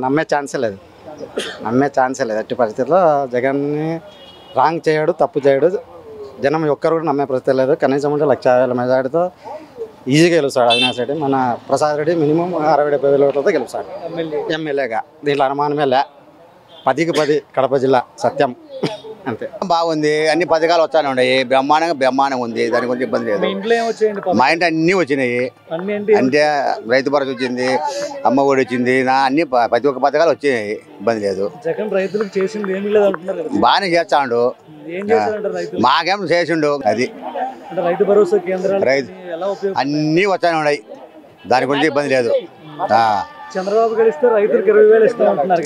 నమ్మే ఛాన్సే లేదు. ఎట్టి పరిస్థితుల్లో జగన్ని రాంగ్ చేయడు, తప్పు చేయడు. జనం ఒక్కరు కూడా నమ్మే పరిస్థితి లేదు. కనీసం ఉంటే 1,50,000 మెజార్టీతో ఈజీగా గెలుస్తాడు అవినాష్ రెడ్డి. మన ప్రసాద్ రెడ్డి మినిమం 60-70 ఓట్లతో గెలుస్తాడు ఎమ్మెల్యేగా. దీంట్లో అనుమానమే లే. 10కి 10 కడప జిల్లా సత్యం అంతే. బాగుంది, అన్ని పథకాలు వచ్చానే ఉన్నాయి. బ్రహ్మాండంగా ఉంది, దాని గురించి ఇబ్బంది లేదు. మా ఇంట్లో అన్నీ వచ్చినాయి. అంటే రైతు భరోసా వచ్చింది, అమ్మ ఒడి వచ్చింది, అన్ని ప్రతి ఒక్క పథకాలు వచ్చినాయి, ఇబ్బంది లేదు. బాగానే చేస్తాడు, మాకేం చేసిండు. అది రైతు భరోసా కేంద్రాలు అన్నీ వచ్చానే ఉన్నాయి, దాని గురించి ఇబ్బంది లేదు. చంద్రబాబు గెలిస్తే రైతులకు 20,000 ఇస్తా ఉంటున్నారు.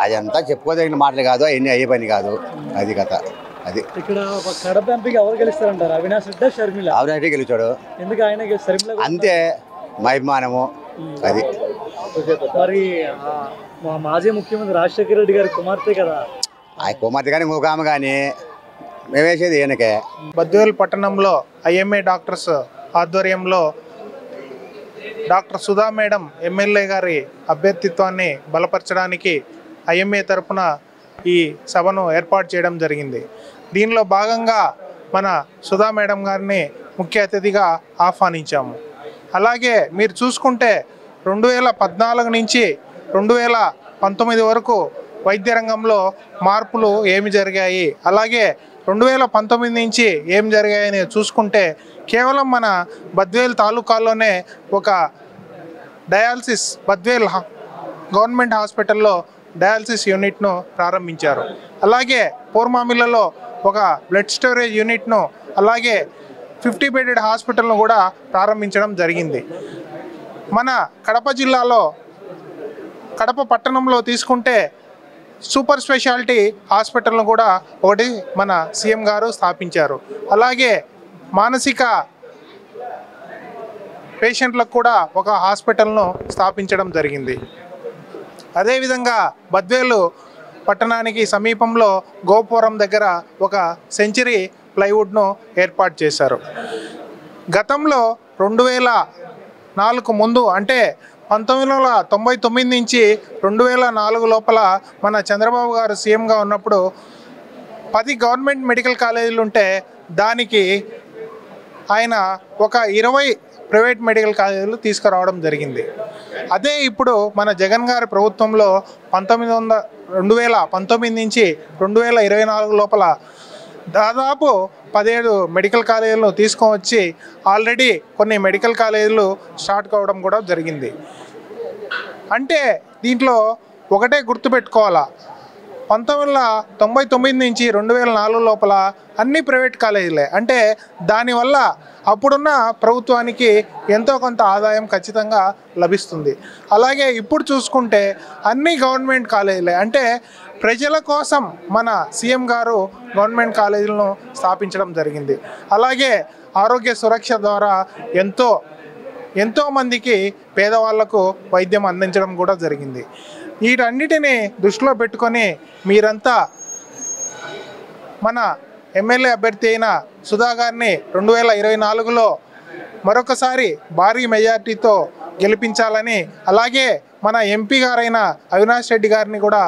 అదంతా చెప్పుకోదగిన మాటలు కాదు, అవన్నీ అయ్యే పని కాదు. అది కథ. అది ఇక్కడ కడప ఎంపీకి ఎవరు గెలుస్తారంటారు? అవినాష్ రెడ్డి, షర్మిల? అవినాష్ రెడ్డి గెలిచాడు. ఎందుకు ఆయన? షర్మిల అంతే, మా అభిమానము. అది మరి మాజీ ముఖ్యమంత్రి రాజశేఖర రెడ్డి గారి కుమార్తె కదా. ఆ కుమార్తె కానీ ముఖాము కానీ మేమేసేది ఈయనకే. బద్వేల్ పట్టణంలో ఐఎంఏ డాక్టర్స్ ఆధ్వర్యంలో డాక్టర్ సుధా మేడం ఎమ్మెల్యే గారి అభ్యర్థిత్వాన్ని బలపరచడానికి ఐఎంఏ తరఫున ఈ సభను ఏర్పాటు చేయడం జరిగింది. దీనిలో భాగంగా మన సుధా మేడం గారిని ముఖ్య అతిథిగా ఆహ్వానించాము. అలాగే మీరు చూసుకుంటే 2014 నుంచి 2019 వరకు వైద్య రంగంలో మార్పులు ఏమి జరిగాయి, అలాగే 2019 నుంచి ఏం జరిగాయని చూసుకుంటే కేవలం మన బద్వేల్ తాలూకాలోనే ఒక డయాలసిస్ బద్వేల్ గవర్నమెంట్ హాస్పిటల్లో డయాలసిస్ యూనిట్ను ప్రారంభించారు. అలాగే పూర్మామిల్లలో ఒక బ్లడ్ స్టోరేజ్ యూనిట్ను, అలాగే 50 బెడెడ్ హాస్పిటల్ను కూడా ప్రారంభించడం జరిగింది. మన కడప జిల్లాలో కడప పట్టణంలో తీసుకుంటే సూపర్ స్పెషాలిటీ హాస్పిటల్ను కూడా ఒకటి మన సీఎం గారు స్థాపించారు. అలాగే మానసిక పేషెంట్లకు కూడా ఒక హాస్పిటల్ను స్థాపించడం జరిగింది. అదేవిధంగా బద్వేలు పట్టణానికి సమీపంలో గోపురం దగ్గర ఒక సెంచరీ ప్లైవుడ్ను ఏర్పాటు చేశారు. గతంలో 2004 ముందు అంటే 1999 నుంచి 2004 లోపల మన చంద్రబాబు గారు సీఎంగా ఉన్నప్పుడు 10 గవర్నమెంట్ మెడికల్ కాలేజీలు ఉంటే దానికి ఆయన ఒక 20 ప్రైవేట్ మెడికల్ కాలేజీలు తీసుకురావడం జరిగింది. అదే ఇప్పుడు మన జగన్ గారి ప్రభుత్వంలో 2019 నుంచి 2024 లోపల దాదాపు 17 మెడికల్ కాలేజీలను తీసుకొని ఆల్రెడీ కొన్ని మెడికల్ కాలేజీలు స్టార్ట్ కావడం కూడా జరిగింది. అంటే దీంట్లో ఒకటే గుర్తుపెట్టుకోవాలా, 1999 నుంచి 2004 లోపల అన్ని ప్రైవేట్ కాలేజీలే. అంటే దానివల్ల అప్పుడున్న ప్రభుత్వానికి ఎంతో కొంత ఆదాయం ఖచ్చితంగా లభిస్తుంది. అలాగే ఇప్పుడు చూసుకుంటే అన్ని గవర్నమెంట్ కాలేజీలే. అంటే ప్రజల కోసం మన సీఎం గారు గవర్నమెంట్ కాలేజీలను స్థాపించడం జరిగింది. అలాగే ఆరోగ్య సురక్ష ద్వారా ఎంతో మందికి పేదవాళ్లకు వైద్యం అందించడం కూడా జరిగింది. వీటన్నిటిని దృష్టిలో పెట్టుకొని మీరంతా మన ఎమ్మెల్యే అభ్యర్థి అయిన సుధా గారిని 2024లో మరొకసారి భారీ మెజార్టీతో గెలిపించాలని, అలాగే మన ఎంపీ గారైన అవినాష్ రెడ్డి గారిని కూడా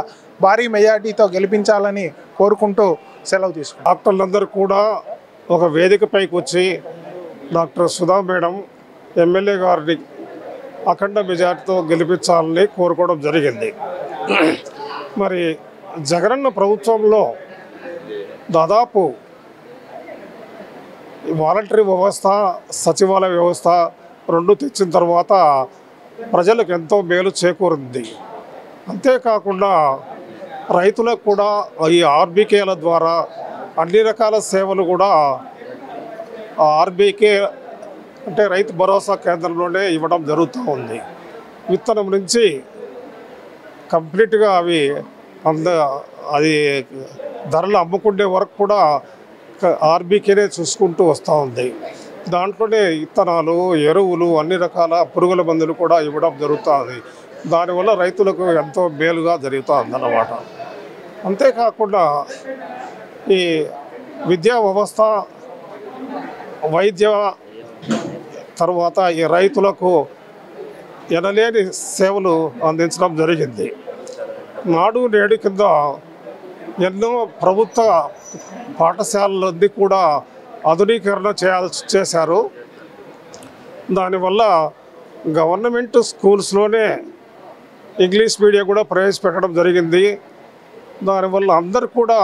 భారీ మెజార్టీతో గెలిపించాలని కోరుకుంటూ సెలవు తీసుకుంటాం. డాక్టర్లందరూ కూడా ఒక వేదికపైకి వచ్చి డాక్టర్ సుధా మేడం ఎమ్మెల్యే గారిని అఖండ మెజార్టీతో గెలిపించాలని కోరుకోవడం జరిగింది. మరి జగనన్న ప్రభుత్వంలో దాదాపు వాలంటరీ వ్యవస్థ, సచివాలయ వ్యవస్థ రెండు తెచ్చిన తర్వాత ప్రజలకు ఎంతో మేలు చేకూరింది. అంతేకాకుండా రైతులకు కూడా ఈ ఆర్బీకేల ద్వారా అన్ని రకాల సేవలు కూడా ఆర్బీకే అంటే రైతు భరోసా కేంద్రంలోనే ఇవ్వడం జరుగుతూ ఉంది. విత్తనం నుంచి కంప్లీట్గా అది ధరలు అమ్ముకునే వరకు కూడా ఆర్బీకేనే చూసుకుంటూ వస్తూ ఉంది. దాంట్లోనే విత్తనాలు, ఎరువులు, అన్ని రకాల పురుగుల మందులు కూడా ఇవ్వడం జరుగుతుంది. దానివల్ల రైతులకు ఎంతో మేలుగా జరుగుతుందన్నమాట. అంతేకాకుండా ఈ విద్యా వ్యవస్థ, వైద్య తర్వాత ఈ రైతులకు ఎనలేని సేవలు అందించడం జరిగింది. నాడు నేడు కింద ఎన్నో ప్రభుత్వ పాఠశాలలన్నీ కూడా ఆధునీకరణ చేశారు. దానివల్ల గవర్నమెంట్ స్కూల్స్లోనే ఇంగ్లీష్ మీడియం కూడా ప్రవేశపెట్టడం జరిగింది. దానివల్ల అందరు కూడా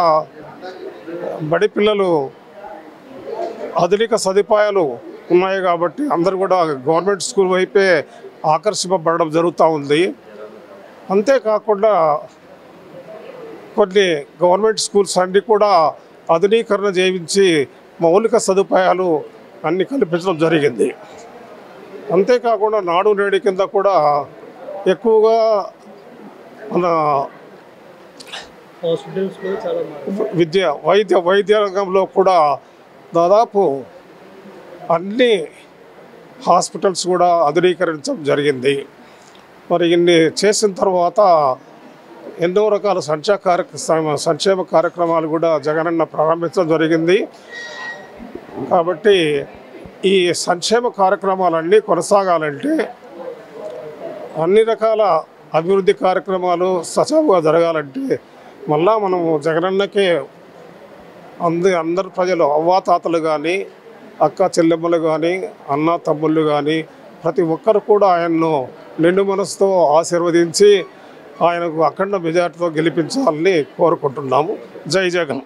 బడి పిల్లలు ఆధునిక సదుపాయాలు ఉన్నాయి కాబట్టి అందరూ కూడా గవర్నమెంట్ స్కూల్ వైపే ఆకర్షింపబడడం జరుగుతూ ఉంది. అంతేకాకుండా కొన్ని గవర్నమెంట్ స్కూల్స్ అన్నీ కూడా ఆధునీకరణ చేయించి మౌలిక సదుపాయాలు అన్నీ కల్పించడం జరిగింది. అంతేకాకుండా నాడు నేడు కింద కూడా ఎక్కువగా మన వైద్య రంగంలో కూడా దాదాపు అన్ని హాస్పిటల్స్ కూడా ఆధునీకరించడం జరిగింది. మరి ఇన్ని చేసిన తర్వాత ఎన్నో రకాల సంక్షేమ కార్యక్రమాలు కూడా జగనన్న ప్రారంభించడం జరిగింది. కాబట్టి ఈ సంక్షేమ కార్యక్రమాలన్నీ కొనసాగాలంటే అన్ని రకాల అభివృద్ధి కార్యక్రమాలు సజావుగా జరగాలంటే మళ్ళా మనము జగనన్నకే అందరు ప్రజలు, అవ్వాతాతలు కానీ, అక్క చెల్లెమ్మలు కానీ, అన్న తమ్ముళ్ళు కానీ ప్రతి ఒక్కరు కూడా ఆయన్ను నిండు మనసుతో ఆశీర్వదించి ఆయనకు అఖండ మెజార్టీతో గెలిపించాలని కోరుకుంటున్నాము. జై జగన్.